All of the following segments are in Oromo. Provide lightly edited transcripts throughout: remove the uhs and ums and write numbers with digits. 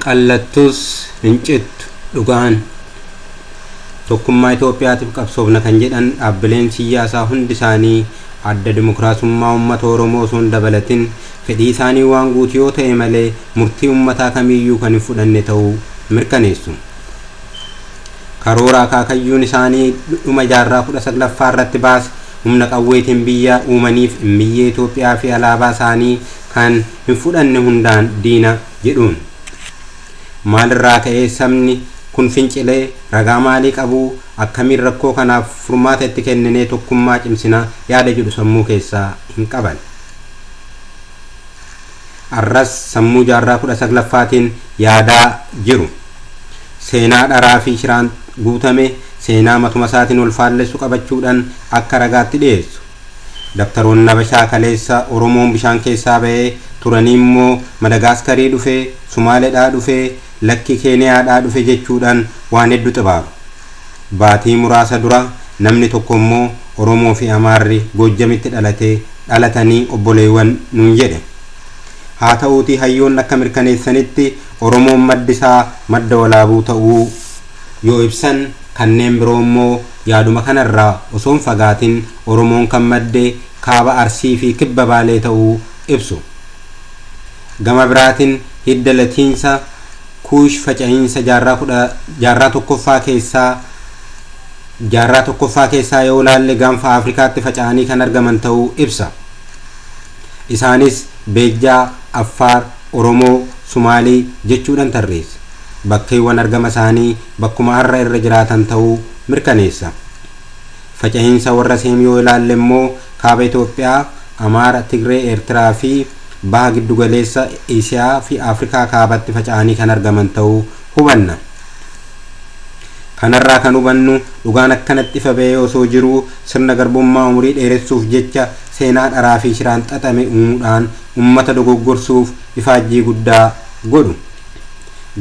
Allattus hincit dhugaan tokkummaa Itoophiyaatiif qabsoofna kan jedhan dhaabbileen siyaasaa hundi isaanii adda dimokiraasummaa uummata Oromoo osoo hin dabalatin fedhii isaanii waan guutuu yoo ta'e malee murtii uummataa kamiyyuu kan hin fudhanne ta'uu mirkaneessu. Karoora akaakayyuun isaanii dhuma jaarraa 19ffaa irratti baase humna qawweetiin biyya uumaniif biyya Itoophiyaa fi alaabaa isaanii kan hin fudhanne hundaan diina jedhuun. Maalirraa ka'ee sabni kun fincilee ragaa maalii qabu akkamiin rakkoo kanaaf furmaata itti kennee tokkummaa cimsina yaada jedhu sammuu keessaa hin qaban. Arras sammuu jaarraa 19ffaatiin yaadaa jiru. Seenaa dharaa fi shiraan guutame seenaa matuma isaatiin ol faallessu qabachuudhaan akka ragaatti dhiyeessu. Dabtaroonni Habashaa kaleessa Oromoon bishaan keessaa ba'ee turanii immoo Madagaskarii dhufee Sumaaleedhaa dhufee lakki Keeniyaadhaa dhufe jechuudhaan waan hedduu xibaaru. Baatii muraasa dura namni tokko immoo Oromoo fi Amaarri Goojjamitti dhalatanii obboleewwan nuun jedhe. Haa ta'uutii hayyoonni akka mirkaneessanitti Oromoon maddi isaa madda walaabuu ta'uu yoo ibsan, kanneen biroo immoo yaaduma kanarraa osoo hin fagaatin Oromoon kan madde kaaba Arsii fi kibba Baalee ta'uu ibsu. Gama biraatiin hidda latiinsa Kuush faca'iinsa jaarraa tokkoffaa keessaa yoo ilaalle gaanfa Afrikaatti faca'anii kan argaman ta'uu ibsa. Isaanis Beejjaa, Affaar, Oromoo, Sumaalii jechuudhaan tarreessa. Bakkeewwan argama isaanii bakkuma har'a irra jiraatan ta'uu mirkaneessa. Faca'iinsa warra Seem yoo ilaalle immoo kaaba Itoophiyaa, Amaara, Tigree, Eertiraa fi baha giddugaleessa Eesiyaa fi Afrikaa kaabatti faca'anii kan argaman ta'uu hubanna. Kanarraa kan hubannu dhugaan akkanatti ifa ba'ee osoo jiruu sirna garbummaa umurii dheeressuuf jecha seenaa dharaa fi shiraan xaxame uumuudhaan uummata dogoggorsuuf ifaajjii guddaa godhu.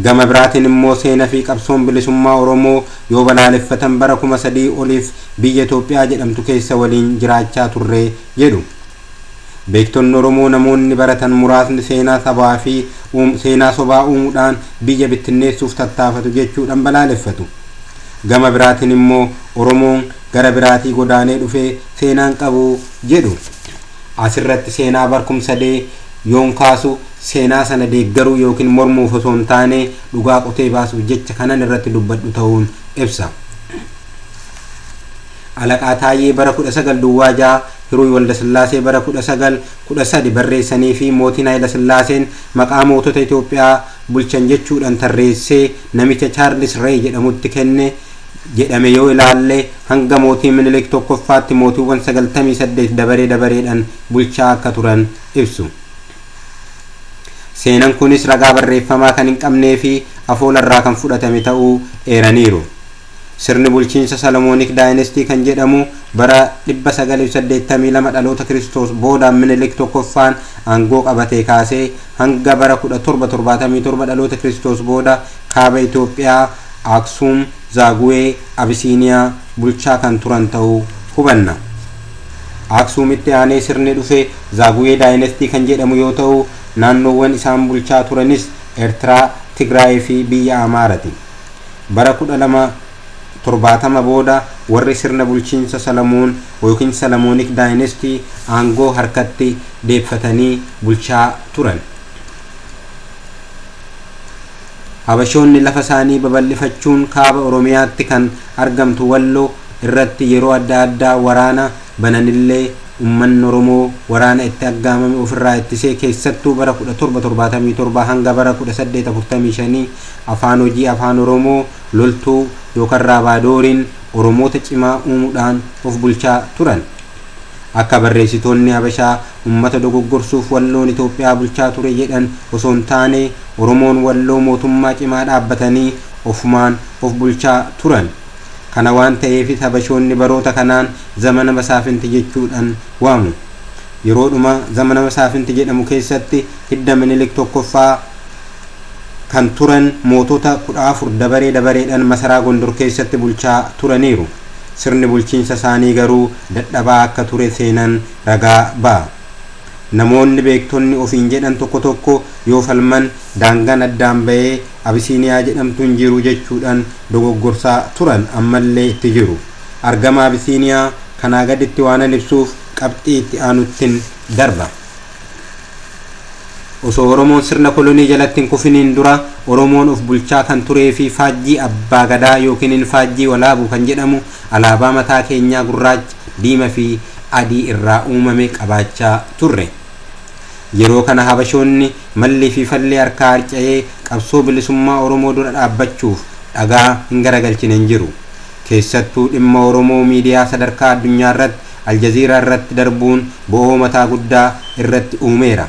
Gama biraatiin immoo seenaa fi qabsoon bilisummaa Oromoo yoo balaaleffatan bara 3,000 oliif biyya Itoophiyaa jedhamtu keessa waliin jiraachaa turre jedhu. Beektonni Oromoo namoonni baratan muraasni seenaa sabaa fi seenaa sobaa uumuudhaan biyya bittinneessuuf tattaafatu jechuudhaan balaaleffatu. Gama biraatiin immoo Oromoon gara biraatii godaanee dhufee seenaan qabu jedhu. Asirratti seenaa barkumsadee yoon kaasu seenaa sana deeggaruu yookiin mormuuf osoo hin taane dhugaa qotee baasuuf jecha kanan irratti dubbadhu ta'uun ibsa. Alaqaa Taayyee bara 19 Duwwaa 6, Hiruuy Waldasillaasee bara 1913 barreessanii fi mootiin Hayila Sillaaseen maqaa mootota Itoophiyaa bulchan jechuudhaan tarreessee namicha Chaarlis Rey jedhamutti kenne jedhame yoo ilaalle hanga mootii Minilik tokkoffaatti mootiiwwan 98 dabareedhaan bulchaa akka turan ibsu. Seenaan kunis ragaa barreeffamaa kan hin qabnee fi afoolarraa kan fudhatame ta'uu eeraniiru. Sirni bulchiinsa Salomonic Dynasty kan jedhamu bara 982 dhaloota Kiristoos booda Minilik tokkoffaan aangoo qabatee kaasee hanga bara 1777 dhaloota Kiristoos booda kaaba Itoophiyaa, Aksum, Zaaguwee, Abisiiniyaa bulchaa kan turan ta'uu hubanna. Aksumitti aanee sirni dhufe Zaaguwee Dynasty kan jedhamu yoo ta'u naannoowwan isaan bulchaa turanis Eertiraa, Tigraay fi biyya Amaarati. Bara 1270 booda warri sirna bulchiinsa Salamoon yookiin Salomonic Dynasty aangoo harkatti deeffatanii bulchaa turan. Habashoonni lafa isaanii babal'ifachuun kaaba Oromiyaatti kan argamtu Walloo irratti yeroo adda addaa waraana bananillee ummanni Oromoo waraana itti aggaamame ofirraa ittisee keessattuu bara 1777 hanga bara 1845 afaan hojii afaan Oromoo loltuu yookaan Raabadooriin Oromoota cimaa uumuudhaan of bulchaa turan. Akka barreessitoonni Habashaa ummata dogoggorsuuf Walloon Itoophiyaa bulchaa ture jedhan osoo hin taane Oromoon Walloo mootummaa cimaa dhaabbatanii ofumaan of bulchaa turan. kana waan ta'eef habashoonni baroota kanaan zamana masaafinti jechuudhaan waamu. yeroodhuma zamana masaafinti jedhamu keessatti hidda Minilik tokkoffaa kan turan mootota 14 dabareedhaan masaraa Gondor keessatti bulchaa turaniiru. sirni bulchiinsa isaanii garuu dadhabaa akka ture seenan ragaa ba'a. namoonni beektonni ofiin jedhan tokko tokko yoo falman daangaan addaan ba'ee Abisiiniyaa jedhamtuun jiru jechuudhaan dogoggorsaa turan ammallee itti jiru. argama Abisiiniyaa kanaa gaditti waan ibsuuf qabxii itti aanuttiin darba. osoo Oromoon sirna kolonii jalatti hin kufiniin dura Oromoon of bulchaa kan turee fi faajjii abbaa gadaa yookiin faajjii walaabuu kan jedhamu alaabaa mataa keenyaa gurraacha, diimaa fi adii irraa uumame qabaachaa turre. yeroo kana habashoonni mallii fi fallee harkaa harca'ee qabsoo bilisummaa Oromoo dura dhaabbachuuf dhagaa hin garagalchine hin jiru. keessattuu dhimma Oromoo miidiyaa sadarkaa addunyaa irratti Aljaziiraa irratti darbuun bo'oo mataa guddaa irratti uumeera.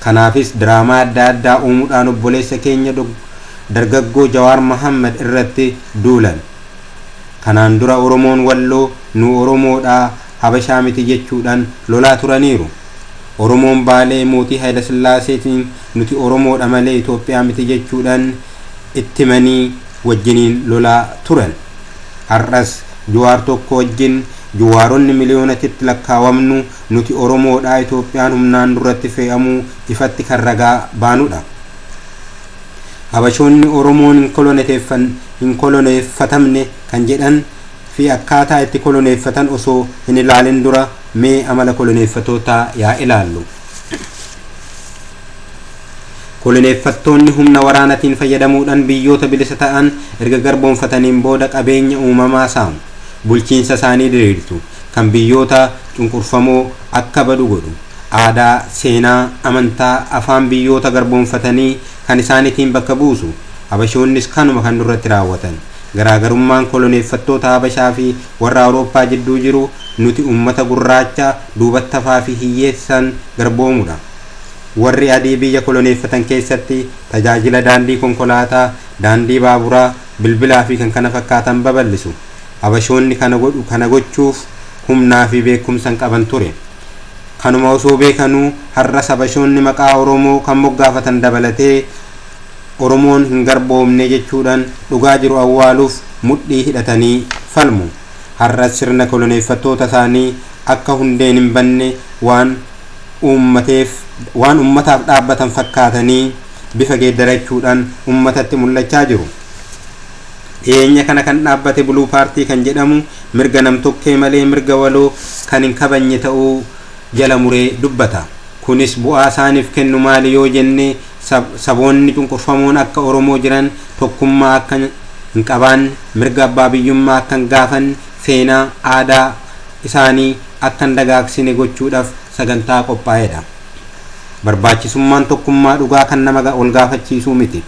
kanaafis diraamaa adda addaa uumuudhaan obboleessa keenya dargaggoo Jawaar Mohammad irratti duulan. kanaan dura Oromoon Walloo nu Oromoodhaa Habashaa miti jechuudhaan lolaa turaniiru. Oromoon Baalee mootii Hayila Sillaaseetiin nuti Oromoodha malee Itoophiyaa miti jechuudhaan itti manii wajjiniin lolaa turan. har'as Jawaar tokko wajjin Jawaaronni miliyoonatti lakkaawamnu nuti Oromoodhaa Itoophiyaan humnaan duratti fe'amuu ifatti kan ragaa baanudha. habashoonni Oromoon hin koloneeffatamne kan jedhan fi akkaataa itti koloneeffatan osoo hin ilaalin dura mee amala koloneeffatootaa yaa ilaallu. koloneeffattoonni humna waraanatiin fayyadamuudhaan biyyoota bilisa ta'an erga garboonfataniin booda qabeenya uumamaa saamu. bulchiinsa isaanii diriirsu kan biyyoota cunqurfamoo akka badu godhu. aadaa, seenaa, amantaa, afaan biyyoota garboonfatanii kan isaaniitiin bakka buusu. habashoonnis kanuma kan duratti raawwatan. garaagarummaan koloneeffattoota Habashaa fi warra Awurooppaa jidduu jiru nuti ummata gurraacha duubatti hafaa fi hiyyeessan garboomudha. warri adii biyya koloneeffatan keessatti tajaajila daandii konkolaataa, daandii baaburaa, bilbilaa fi kan kana fakkaatan babal'isu. habashoonni kana gochuuf humnaa fi beekumsa qaban ture. kanuma osoo beekanuu har'as habashoonni maqaa Oromoo kan moggaafatan dabalatee Oromoon hin garboomne jechuudhaan dhugaa jiru awwaaluuf mudhii hidhatanii falmu. har'as sirna koloneeffattoota isaanii akka hundeen hin banne waan ummataaf dhaabbatan fakkaatanii bifa geeddarachuudhaan ummatatti mul'achaa jiru. dhiyeenya kana kan dhaabbate Buluu Paartii kan jedhamu mirga namtokkee malee mirga waloo kan hin kabajne ta'uu jala muree dubbata. kunis bu'aa isaaniif kennu maali yoo jenne saboonni cunqurfamoon akka Oromoo jiran tokkummaa akka hin qabaanne, mirga abbaa biyyummaa akka hin gaafanne, seenaa aadaa isaanii akka hin dagaagsine gochuudhaaf sagantaa qophaa'edha. barbaachisummaan tokkummaa dhugaa kan nama ol gaafachiisuu miti.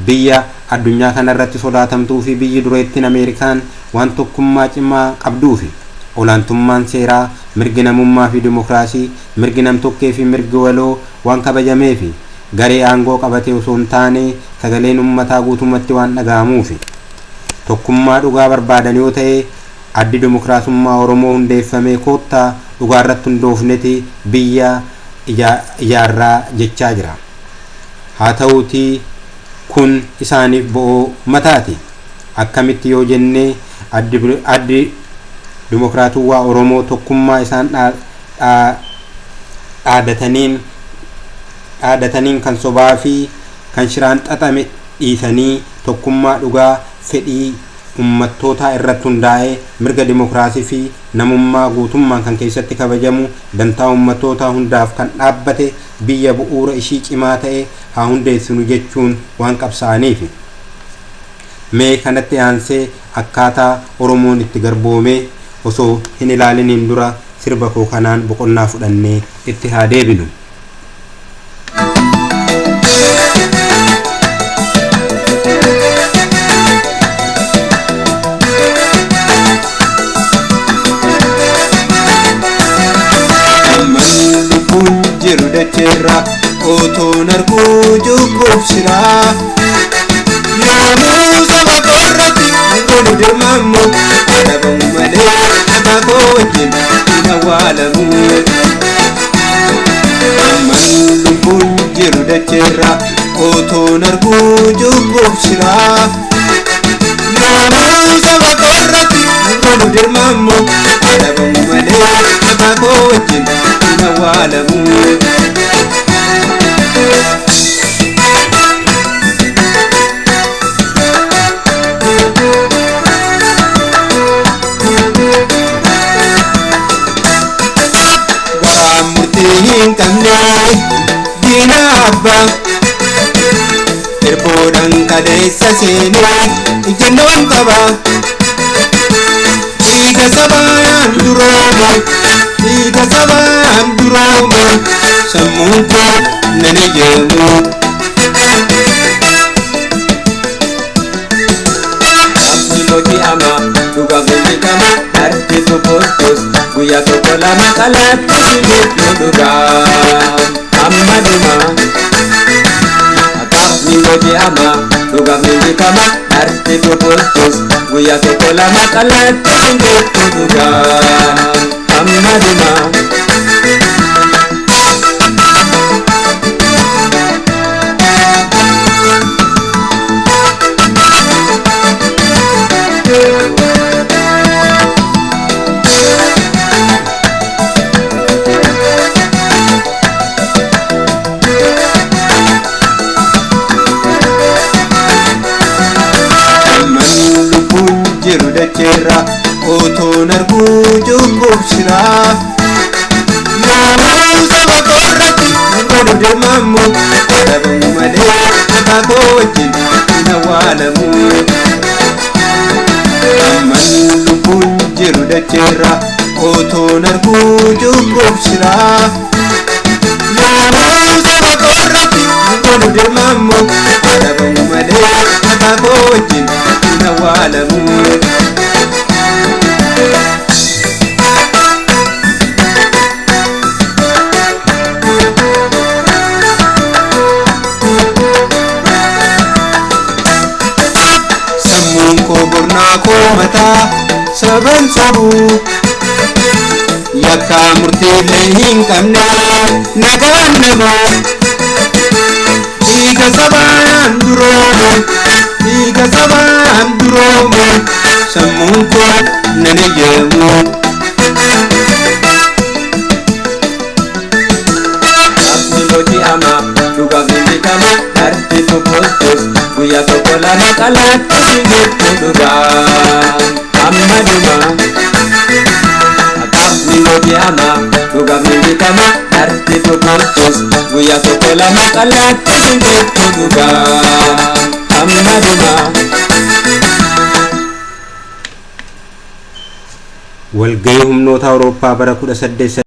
biyya addunyaa kanarratti sodaatamtuu fi biyyi dureettiin Ameerikaan waan tokkummaa cimaa qabduu fi olaantummaan seeraa, mirgi namummaa fi dimokiraasii, mirgi namtokkee fi mirgi waloo waan kabajamee fi garee aangoo qabatee osoo hin taane sagaleen ummataa guutumatti waan dhaga'amuufi. tokkummaa dhugaa barbaadan yoo ta'e addi dimokiraasummaa Oromoo hundeeffamee koottaa dhugaa irratti hundoofneti biyya ijaarraa jechaa jira. haa ta'uutii kun isaaniif bo'oo mataati. akkamitti yoo jenne addi dimokiraatummaa Oromoo tokkummaa isaan dhaadataniin kan sobaa fi kan shiraan xaxame dhiisanii tokkummaa dhugaa fedhii ummattootaa irratti hundaa'ee mirga dimokiraasii fi namummaa guutummaan kan keessatti kabajamu dantaa ummattootaa hundaaf kan dhaabbate biyya bu'uura ishii cimaa ta'e haa hundeessinu jechuun waan qabsaa'aniif. mee kanatti aansee akkaataa Oromoon itti garboomee osoo hin ilaaliniin dura sirba koo kanaan boqonnaa fudhannee itti haa deebinu. jiru dacheerra otoon arguu jubbuuf shiraa yoomuu saba korratti wal dirmamu adabamu male akako wajin inawalamu man lubbun jiru dachera oton argu jubbuf shira namu sabakorrati wal dirmamu adabamu male akako wajin inawalamu kamne dina abba erbodan kadesa sene ijennon kaba iga sabayan duromo samunko nane jemu apni ama duga gumi kama arti to postos guya to kolama kalat sini duga amaduma apni modi ama duga gumi kama arti to postos guya to kolama kalat sini duga amaduma dachera oton argu jubbuf shira namu sabakorrati wal dirmamu adabamu male akako wajin inawalamu man lubbun jiru dachera oton argu jubbuf shira namu sabakorrati wal dirmamu adabamu male akako wajin inawalamu ko mata saban sabu yakka murti lehin kamne nagannama iga saban duromo samunko nane jemu apni modi ama duga gumi kama arti to postos guya to kolama kalat sini duga amaduma apni modi ama duga gumi kama arti to postos guya to kolama kalat sini duga amaduma walgayii humnoota Awurooppaa bara 18